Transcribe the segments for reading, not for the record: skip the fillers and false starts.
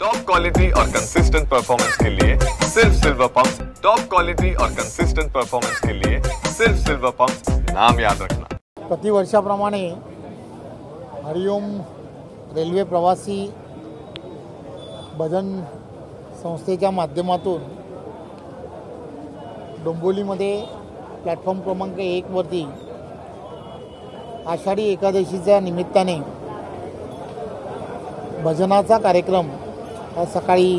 Top quality और consistent performance के लिए सिर्फ सिल्वर पंप्स। टॉप क्वालिटी और कंसिस्टेंट परफॉर्मेंस के लिए सिर्फ सिल्वर पंप्स, नाम याद रखना। प्रतिवर्षाप्रमाणे हरिओम रेल्वे प्रवासी भजन संस्थेच्या माध्यमातून डोंबिवलीमध्ये प्लॅटफॉर्म क्रमांक 1 वरती आषाढी एकादशीच्या निमित्ताने भजनाचा कार्यक्रम हा सकाळी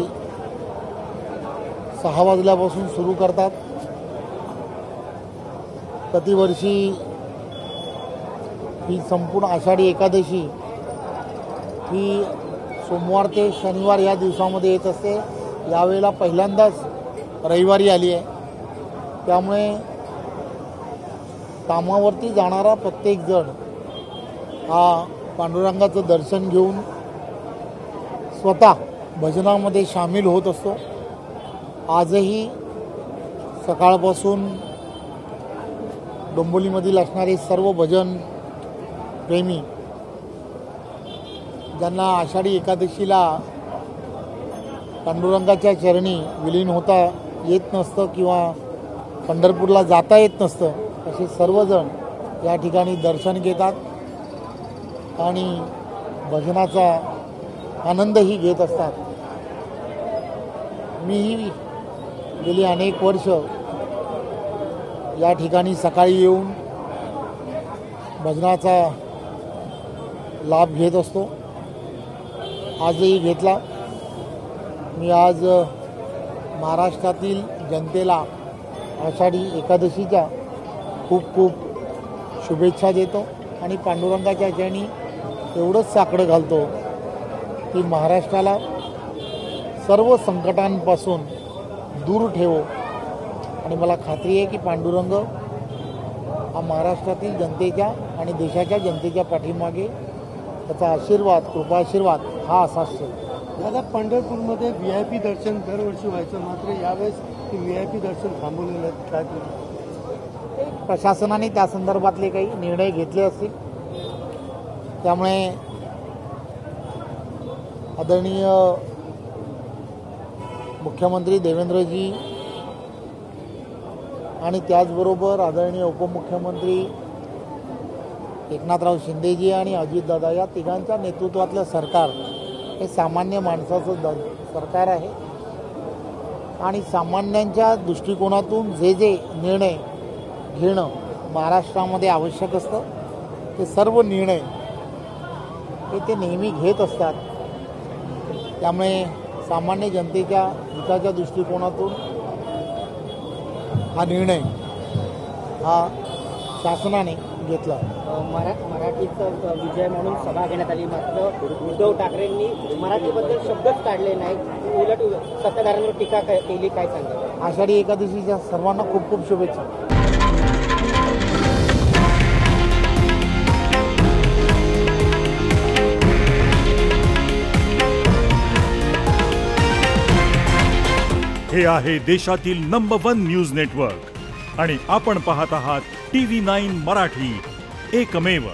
6 वाजल्यापासून सुरू करतात। प्रतिवर्षी ही संपूर्ण आषाढी एकादशी ही सोमवार ते शनिवार या दिवसामध्ये येत असते। यावेळेला पहिल्यांदाच रविवारी आली आहे, त्यामुळे कामावरती जाणारा प्रत्येक जण हा पांडुरंगाचं दर्शन घेऊन स्वतः भजनामध्ये सामील होत असतो। आजही सकाळपासून डोंबिवलीमधील असणारे सर्व भजन प्रेमी ज्यांना आषाढी एकादशीला पांडुरंगाच्या चरणी विलीन होता येत नसतं किंवा पंढरपूरला जाता येत नसतं, असे सर्वजण या ठिकाणी दर्शन घेतात आणि भजनाचा आनंदही घेत असतात। मीही गेली अनेक वर्ष या ठिकाणी सकाळी येऊन भजनाचा लाभ घेत असतो। आजही घेतला। मी आज महाराष्ट्रातील जनतेला आषाढी एकादशीच्या खूप खूप शुभेच्छा देतो आणि पांडुरंगाच्या चरणी एवढंच साकडं घालतो की महाराष्ट्राला सर्व संकटांपासून दूर ठेवो। आणि मला खात्री आहे की पांडुरंग हा महाराष्ट्रातील जनतेच्या आणि देशाच्या जनतेच्या पाठीमागे त्याचा आशीर्वाद, कृपा आशीर्वाद हा असा असेल। दादा, पंढरपूरमध्ये VIP दर्शन दरवर्षी व्हायचं, मात्र यावेळेस VIP दर्शन थांबवलेलं आहे, काय प्रशासनाने त्या संदर्भातले काही निर्णय घेतले असतील, त्यामुळे आदरणीय मुख्यमंत्री देवेंद्रजी आणि त्याचबरोबर आदरणीय उपमुख्यमंत्री एकनाथराव शिंदेजी आणि अजितदादा या तिघांच्या नेतृत्वातलं सरकार हे सामान्य माणसाचं सरकार आहे आणि सामान्यांच्या दृष्टिकोनातून जे जे निर्णय घेणं महाराष्ट्रामध्ये आवश्यक असतं ते सर्व निर्णय ते नेहमी घेत असतात। त्यामुळे सामान्य जनतेच्या हिताच्या दृष्टिकोनातून हा निर्णय हा शासनाने घेतला। मराठीचा विजय म्हणून सभा घेण्यात आली, मात्र उद्धव ठाकरेंनी मराठीबद्दल शब्दच काढले नाही, उलट सत्ताधाऱ्यांवर टीका केली, काय सांगा? आषाढी एकादशीच्या सर्वांना खूप खूप शुभेच्छा। हे आहे देशातील नंबर 1 न्यूज नेटवर्क आणि आपण पाहत आहात TV9 मराठी, एकमेव।